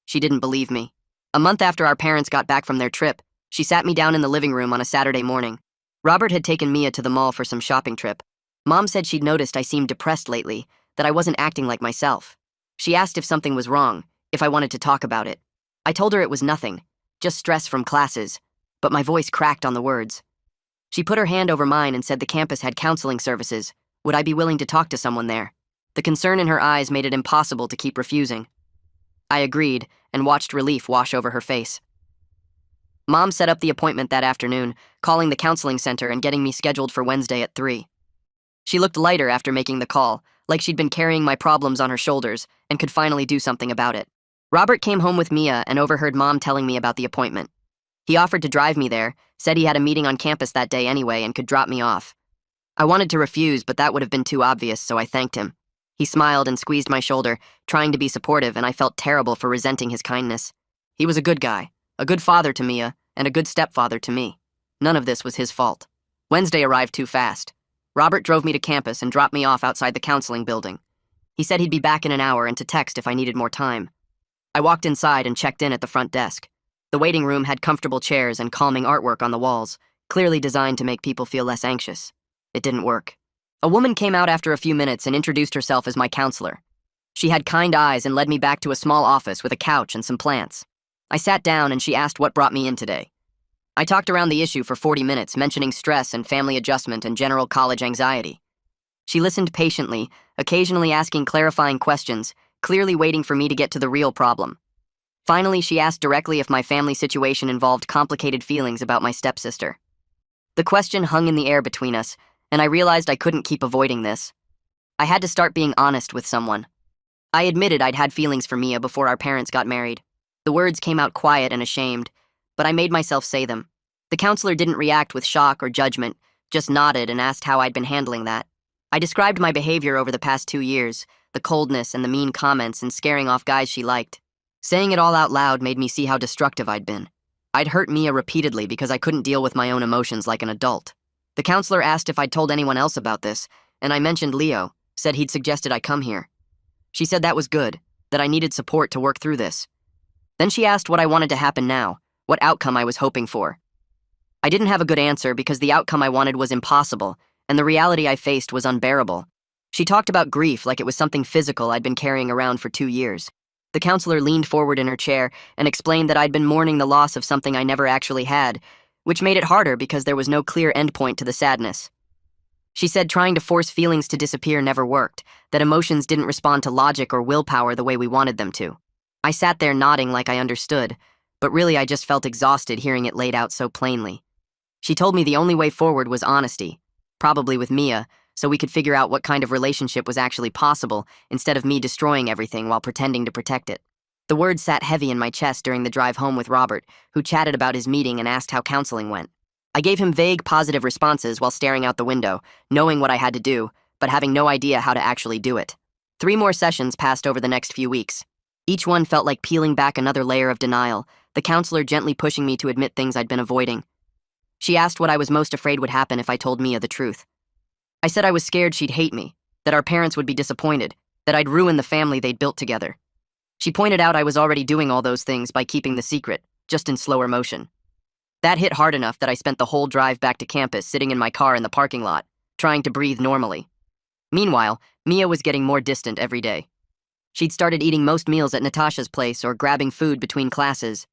She didn't believe me. A month after our parents got back from their trip, she sat me down in the living room on a Saturday morning. Robert had taken Mia to the mall for some shopping trip. Mom said she'd noticed I seemed depressed lately, that I wasn't acting like myself. She asked if something was wrong, if I wanted to talk about it. I told her it was nothing, just stress from classes, but my voice cracked on the words. She put her hand over mine and said the campus had counseling services. Would I be willing to talk to someone there? The concern in her eyes made it impossible to keep refusing. I agreed and watched relief wash over her face. Mom set up the appointment that afternoon, calling the counseling center and getting me scheduled for Wednesday at 3. She looked lighter after making the call, like she'd been carrying my problems on her shoulders and could finally do something about it. Robert came home with Mia and overheard Mom telling me about the appointment. He offered to drive me there, said he had a meeting on campus that day anyway and could drop me off. I wanted to refuse, but that would have been too obvious, so I thanked him. He smiled and squeezed my shoulder, trying to be supportive, and I felt terrible for resenting his kindness. He was a good guy, a good father to Mia, and a good stepfather to me. None of this was his fault. Wednesday arrived too fast. Robert drove me to campus and dropped me off outside the counseling building. He said he'd be back in an hour and to text if I needed more time. I walked inside and checked in at the front desk. The waiting room had comfortable chairs and calming artwork on the walls, clearly designed to make people feel less anxious. It didn't work. A woman came out after a few minutes and introduced herself as my counselor. She had kind eyes and led me back to a small office with a couch and some plants. I sat down and she asked what brought me in today. I talked around the issue for 40 minutes, mentioning stress and family adjustment and general college anxiety. She listened patiently, occasionally asking clarifying questions, clearly waiting for me to get to the real problem. Finally, she asked directly if my family situation involved complicated feelings about my stepsister. The question hung in the air between us, and I realized I couldn't keep avoiding this. I had to start being honest with someone. I admitted I'd had feelings for Mia before our parents got married. The words came out quiet and ashamed, but I made myself say them. The counselor didn't react with shock or judgment, just nodded and asked how I'd been handling that. I described my behavior over the past 2 years, the coldness and the mean comments and scaring off guys she liked. Saying it all out loud made me see how destructive I'd been. I'd hurt Mia repeatedly because I couldn't deal with my own emotions like an adult. The counselor asked if I'd told anyone else about this, and I mentioned Leo, said he'd suggested I come here. She said that was good, that I needed support to work through this. Then she asked what I wanted to happen now, what outcome I was hoping for. I didn't have a good answer because the outcome I wanted was impossible, and the reality I faced was unbearable. She talked about grief like it was something physical I'd been carrying around for 2 years. The counselor leaned forward in her chair and explained that I'd been mourning the loss of something I never actually had, which made it harder because there was no clear endpoint to the sadness. She said trying to force feelings to disappear never worked, that emotions didn't respond to logic or willpower the way we wanted them to. I sat there nodding like I understood, but really I just felt exhausted hearing it laid out so plainly. She told me the only way forward was honesty, probably with Mia, so we could figure out what kind of relationship was actually possible instead of me destroying everything while pretending to protect it. The words sat heavy in my chest during the drive home with Robert, who chatted about his meeting and asked how counseling went. I gave him vague positive responses while staring out the window, knowing what I had to do, but having no idea how to actually do it. 3 more sessions passed over the next few weeks. Each one felt like peeling back another layer of denial, the counselor gently pushing me to admit things I'd been avoiding. She asked what I was most afraid would happen if I told Mia the truth. I said I was scared she'd hate me, that our parents would be disappointed, that I'd ruin the family they'd built together. She pointed out I was already doing all those things by keeping the secret, just in slower motion. That hit hard enough that I spent the whole drive back to campus sitting in my car in the parking lot, trying to breathe normally. Meanwhile, Mia was getting more distant every day. She'd started eating most meals at Natasha's place or grabbing food between classes.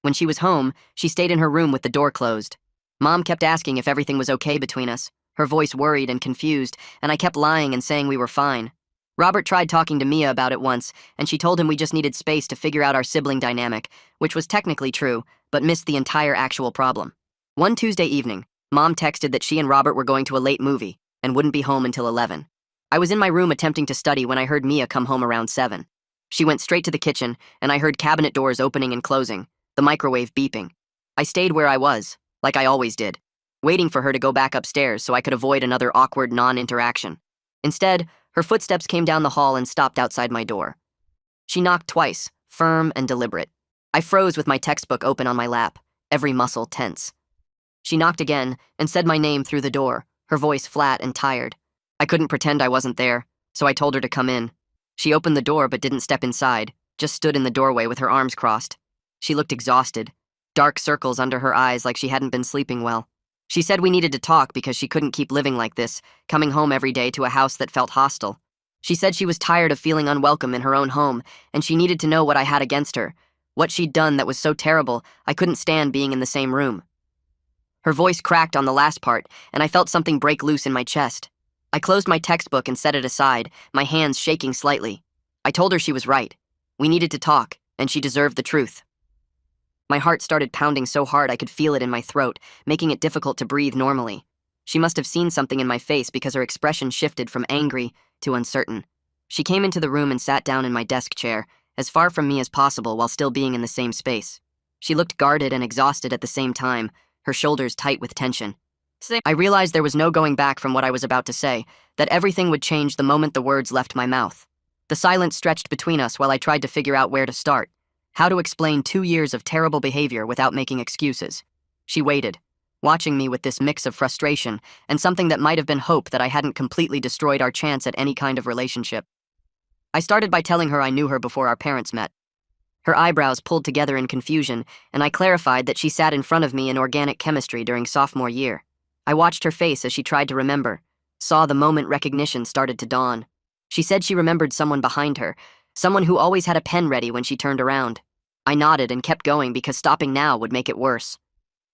When she was home, she stayed in her room with the door closed. Mom kept asking if everything was okay between us, her voice worried and confused, and I kept lying and saying we were fine. Robert tried talking to Mia about it once, and she told him we just needed space to figure out our sibling dynamic, which was technically true, but missed the entire actual problem. One Tuesday evening, Mom texted that she and Robert were going to a late movie and wouldn't be home until 11. I was in my room attempting to study when I heard Mia come home around 7. She went straight to the kitchen, and I heard cabinet doors opening and closing, the microwave beeping. I stayed where I was, like I always did, waiting for her to go back upstairs so I could avoid another awkward non-interaction. Instead, her footsteps came down the hall and stopped outside my door. She knocked twice, firm and deliberate. I froze with my textbook open on my lap, every muscle tense. She knocked again and said my name through the door, her voice flat and tired. I couldn't pretend I wasn't there, so I told her to come in. She opened the door but didn't step inside, just stood in the doorway with her arms crossed. She looked exhausted, dark circles under her eyes like she hadn't been sleeping well. She said we needed to talk because she couldn't keep living like this, coming home every day to a house that felt hostile. She said she was tired of feeling unwelcome in her own home, and she needed to know what I had against her, what she'd done that was so terrible I couldn't stand being in the same room. Her voice cracked on the last part, and I felt something break loose in my chest. I closed my textbook and set it aside, my hands shaking slightly. I told her she was right. We needed to talk, and she deserved the truth. My heart started pounding so hard I could feel it in my throat, making it difficult to breathe normally. She must have seen something in my face because her expression shifted from angry to uncertain. She came into the room and sat down in my desk chair, as far from me as possible while still being in the same space. She looked guarded and exhausted at the same time, her shoulders tight with tension. I realized there was no going back from what I was about to say, that everything would change the moment the words left my mouth. The silence stretched between us while I tried to figure out where to start. How to explain 2 years of terrible behavior without making excuses. She waited, watching me with this mix of frustration and something that might have been hope that I hadn't completely destroyed our chance at any kind of relationship. I started by telling her I knew her before our parents met. Her eyebrows pulled together in confusion, and I clarified that she sat in front of me in organic chemistry during sophomore year. I watched her face as she tried to remember, saw the moment recognition started to dawn. She said she remembered someone behind her, someone who always had a pen ready when she turned around. I nodded and kept going because stopping now would make it worse.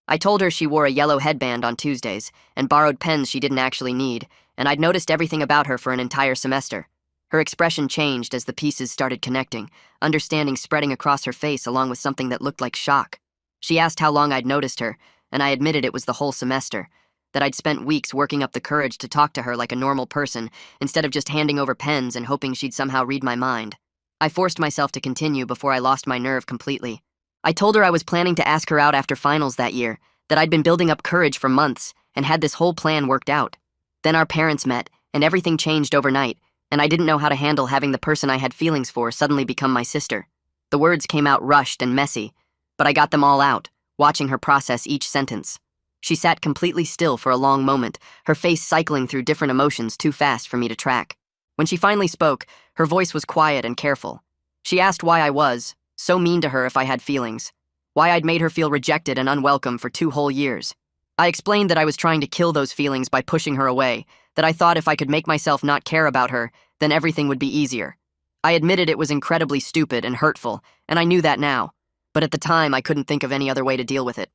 I told her she wore a yellow headband on Tuesdays and borrowed pens she didn't actually need, and I'd noticed everything about her for an entire semester. Her expression changed as the pieces started connecting, understanding spreading across her face along with something that looked like shock. She asked how long I'd noticed her, and I admitted it was the whole semester, that I'd spent weeks working up the courage to talk to her like a normal person instead of just handing over pens and hoping she'd somehow read my mind. I forced myself to continue before I lost my nerve completely. I told her I was planning to ask her out after finals that year, that I'd been building up courage for months and had this whole plan worked out. Then our parents met, and everything changed overnight, and I didn't know how to handle having the person I had feelings for suddenly become my sister. The words came out rushed and messy, but I got them all out, watching her process each sentence. She sat completely still for a long moment, her face cycling through different emotions too fast for me to track. When she finally spoke, her voice was quiet and careful. She asked why I was so mean to her if I had feelings, why I'd made her feel rejected and unwelcome for 2 whole years. I explained that I was trying to kill those feelings by pushing her away, that I thought if I could make myself not care about her, then everything would be easier. I admitted it was incredibly stupid and hurtful, and I knew that now, but at the time I couldn't think of any other way to deal with it.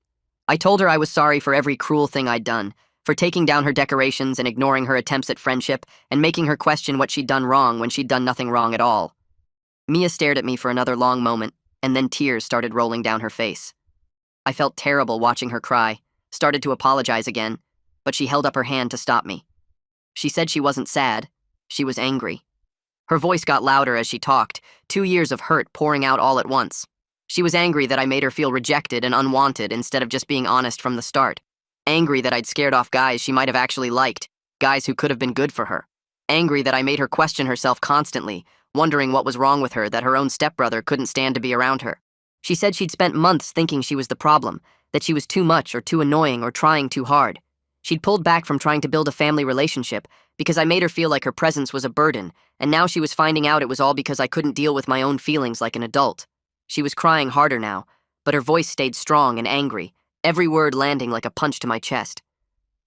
I told her I was sorry for every cruel thing I'd done, for taking down her decorations and ignoring her attempts at friendship and making her question what she'd done wrong when she'd done nothing wrong at all. Mia stared at me for another long moment, and then tears started rolling down her face. I felt terrible watching her cry, started to apologize again, but she held up her hand to stop me. She said she wasn't sad, she was angry. Her voice got louder as she talked, 2 years of hurt pouring out all at once. She was angry that I made her feel rejected and unwanted instead of just being honest from the start. Angry that I'd scared off guys she might have actually liked, guys who could have been good for her. Angry that I made her question herself constantly, wondering what was wrong with her that her own stepbrother couldn't stand to be around her. She said she'd spent months thinking she was the problem, that she was too much or too annoying or trying too hard. She'd pulled back from trying to build a family relationship because I made her feel like her presence was a burden, and now she was finding out it was all because I couldn't deal with my own feelings like an adult. She was crying harder now, but her voice stayed strong and angry, every word landing like a punch to my chest.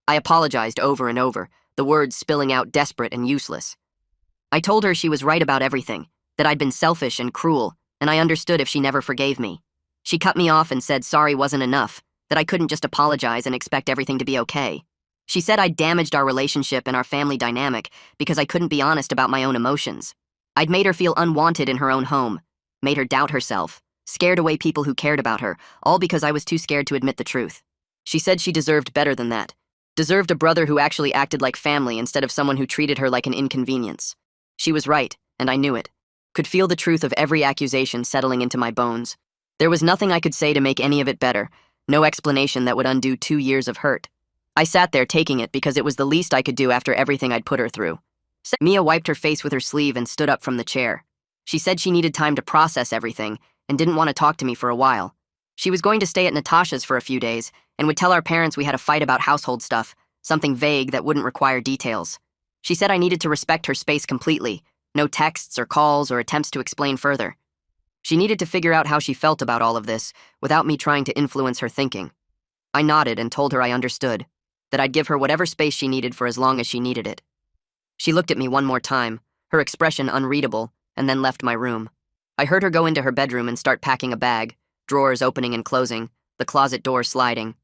I apologized over and over, the words spilling out desperate and useless. I told her she was right about everything, that I'd been selfish and cruel, and I understood if she never forgave me. She cut me off and said sorry wasn't enough, that I couldn't just apologize and expect everything to be okay. She said I'd damaged our relationship and our family dynamic because I couldn't be honest about my own emotions. I'd made her feel unwanted in her own home, made her doubt herself, scared away people who cared about her, all because I was too scared to admit the truth. She said she deserved better than that, deserved a brother who actually acted like family instead of someone who treated her like an inconvenience. She was right, and I knew it. Could feel the truth of every accusation settling into my bones. There was nothing I could say to make any of it better, no explanation that would undo 2 years of hurt. I sat there taking it because it was the least I could do after everything I'd put her through. Mia wiped her face with her sleeve and stood up from the chair. She said she needed time to process everything and didn't want to talk to me for a while. She was going to stay at Natasha's for a few days and would tell our parents we had a fight about household stuff, something vague that wouldn't require details. She said I needed to respect her space completely, no texts or calls or attempts to explain further. She needed to figure out how she felt about all of this without me trying to influence her thinking. I nodded and told her I understood, that I'd give her whatever space she needed for as long as she needed it. She looked at me one more time, her expression unreadable, and then left my room. I heard her go into her bedroom and start packing a bag, drawers opening and closing, the closet door sliding.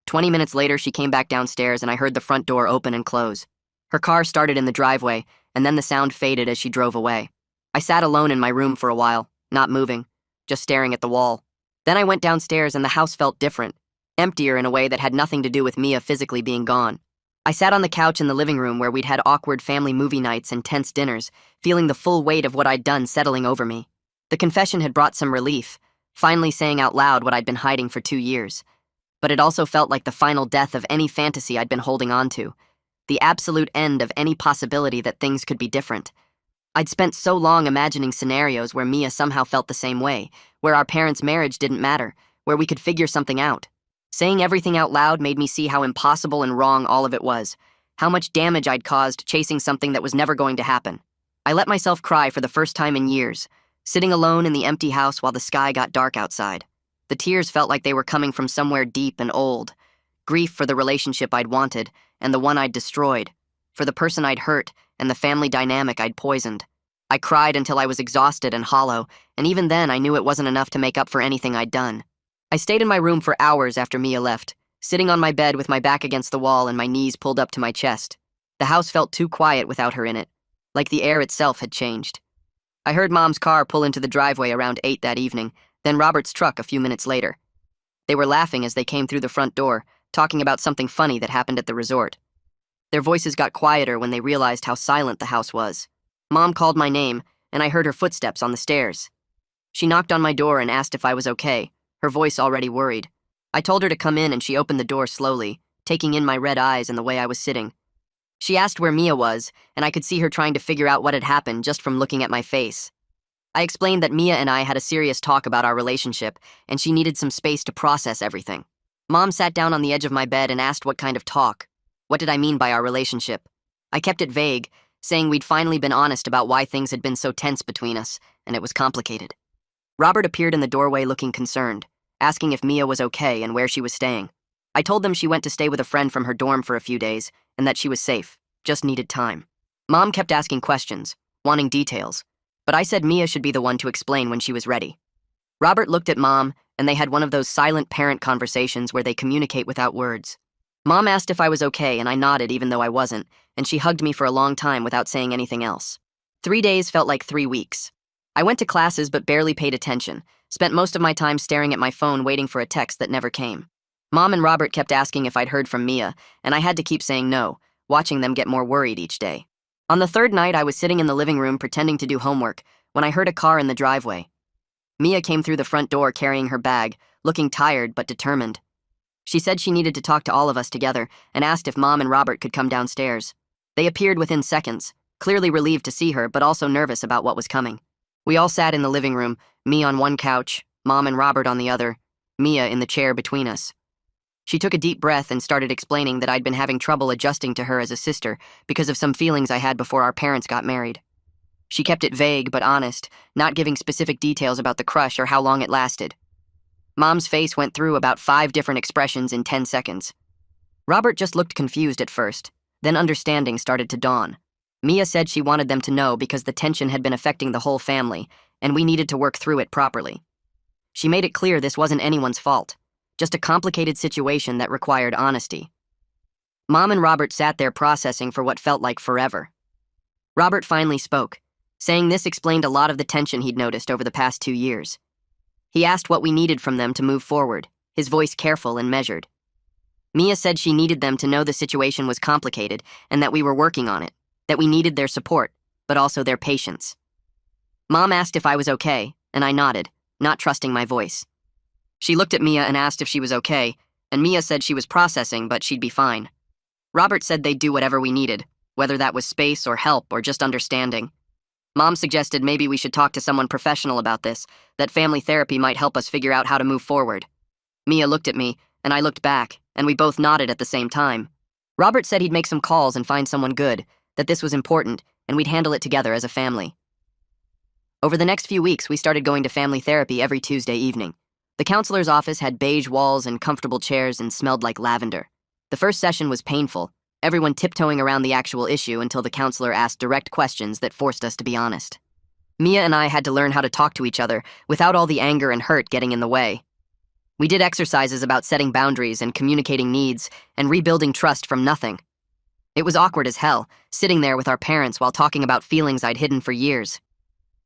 20 minutes later, she came back downstairs and I heard the front door open and close. Her car started in the driveway, and then the sound faded as she drove away. I sat alone in my room for a while, not moving, just staring at the wall. Then I went downstairs and the house felt different, emptier in a way that had nothing to do with Mia physically being gone. I sat on the couch in the living room where we'd had awkward family movie nights and tense dinners, feeling the full weight of what I'd done settling over me. The confession had brought some relief, finally saying out loud what I'd been hiding for 2 years. But it also felt like the final death of any fantasy I'd been holding on to, the absolute end of any possibility that things could be different. I'd spent so long imagining scenarios where Mia somehow felt the same way, where our parents' marriage didn't matter, where we could figure something out. Saying everything out loud made me see how impossible and wrong all of it was, how much damage I'd caused chasing something that was never going to happen. I let myself cry for the first time in years, sitting alone in the empty house while the sky got dark outside. The tears felt like they were coming from somewhere deep and old. Grief for the relationship I'd wanted and the one I'd destroyed, for the person I'd hurt and the family dynamic I'd poisoned. I cried until I was exhausted and hollow, and even then I knew it wasn't enough to make up for anything I'd done. I stayed in my room for hours after Mia left, sitting on my bed with my back against the wall and my knees pulled up to my chest. The house felt too quiet without her in it, like the air itself had changed. I heard Mom's car pull into the driveway around 8 that evening, then Robert's truck a few minutes later. They were laughing as they came through the front door, talking about something funny that happened at the resort. Their voices got quieter when they realized how silent the house was. Mom called my name, and I heard her footsteps on the stairs. She knocked on my door and asked if I was okay, her voice already worried. I told her to come in and she opened the door slowly, taking in my red eyes and the way I was sitting. She asked where Mia was, and I could see her trying to figure out what had happened just from looking at my face. I explained that Mia and I had a serious talk about our relationship, and she needed some space to process everything. Mom sat down on the edge of my bed and asked what kind of talk. What did I mean by our relationship? I kept it vague, saying we'd finally been honest about why things had been so tense between us, and it was complicated. Robert appeared in the doorway looking concerned, asking if Mia was okay and where she was staying. I told them she went to stay with a friend from her dorm for a few days, and that she was safe, just needed time. Mom kept asking questions, wanting details, but I said Mia should be the one to explain when she was ready. Robert looked at Mom, and they had one of those silent parent conversations where they communicate without words. Mom asked if I was okay, and I nodded even though I wasn't, and she hugged me for a long time without saying anything else. 3 days felt like 3 weeks. I went to classes but barely paid attention, spent most of my time staring at my phone waiting for a text that never came. Mom and Robert kept asking if I'd heard from Mia, and I had to keep saying no, watching them get more worried each day. On the 3rd night, I was sitting in the living room pretending to do homework when I heard a car in the driveway. Mia came through the front door carrying her bag, looking tired but determined. She said she needed to talk to all of us together and asked if Mom and Robert could come downstairs. They appeared within seconds, clearly relieved to see her but also nervous about what was coming. We all sat in the living room, me on one couch, Mom and Robert on the other, Mia in the chair between us. She took a deep breath and started explaining that I'd been having trouble adjusting to her as a sister because of some feelings I had before our parents got married. She kept it vague but honest, not giving specific details about the crush or how long it lasted. Mom's face went through about 5 different expressions in 10 seconds. Robert just looked confused at first, then understanding started to dawn. Mia said she wanted them to know because the tension had been affecting the whole family, and we needed to work through it properly. She made it clear this wasn't anyone's fault, just a complicated situation that required honesty. Mom and Robert sat there processing for what felt like forever. Robert finally spoke, saying this explained a lot of the tension he'd noticed over the past 2 years. He asked what we needed from them to move forward, his voice careful and measured. Mia said she needed them to know the situation was complicated and that we were working on it, that we needed their support, but also their patience. Mom asked if I was okay, and I nodded, not trusting my voice. She looked at Mia and asked if she was okay, and Mia said she was processing, but she'd be fine. Robert said they'd do whatever we needed, whether that was space or help or just understanding. Mom suggested maybe we should talk to someone professional about this, that family therapy might help us figure out how to move forward. Mia looked at me, and I looked back, and we both nodded at the same time. Robert said he'd make some calls and find someone good, that this was important, and we'd handle it together as a family. Over the next few weeks, we started going to family therapy every Tuesday evening. The counselor's office had beige walls and comfortable chairs and smelled like lavender. The first session was painful, everyone tiptoeing around the actual issue until the counselor asked direct questions that forced us to be honest. Mia and I had to learn how to talk to each other without all the anger and hurt getting in the way. We did exercises about setting boundaries and communicating needs and rebuilding trust from nothing. It was awkward as hell, sitting there with our parents while talking about feelings I'd hidden for years.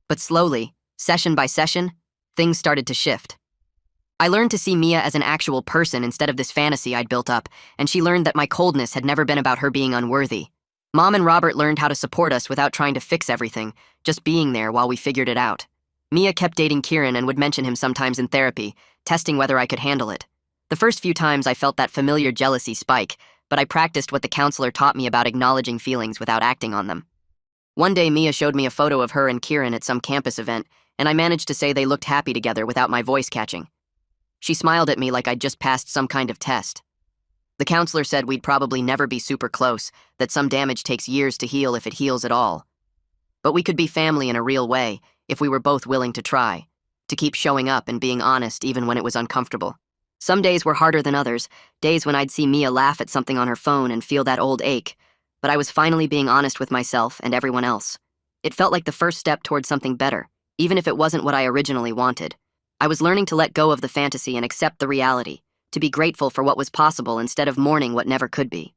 But slowly, session by session, things started to shift. I learned to see Mia as an actual person instead of this fantasy I'd built up, and she learned that my coldness had never been about her being unworthy. Mom and Robert learned how to support us without trying to fix everything, just being there while we figured it out. Mia kept dating Kieran and would mention him sometimes in therapy, testing whether I could handle it. The first few times I felt that familiar jealousy spike, but I practiced what the counselor taught me about acknowledging feelings without acting on them. One day Mia showed me a photo of her and Kieran at some campus event, and I managed to say they looked happy together without my voice catching. She smiled at me like I'd just passed some kind of test. The counselor said we'd probably never be super close, that some damage takes years to heal if it heals at all. But we could be family in a real way, if we were both willing to try, to keep showing up and being honest even when it was uncomfortable. Some days were harder than others, days when I'd see Mia laugh at something on her phone and feel that old ache, but I was finally being honest with myself and everyone else. It felt like the first step towards something better, even if it wasn't what I originally wanted. I was learning to let go of the fantasy and accept the reality, to be grateful for what was possible instead of mourning what never could be.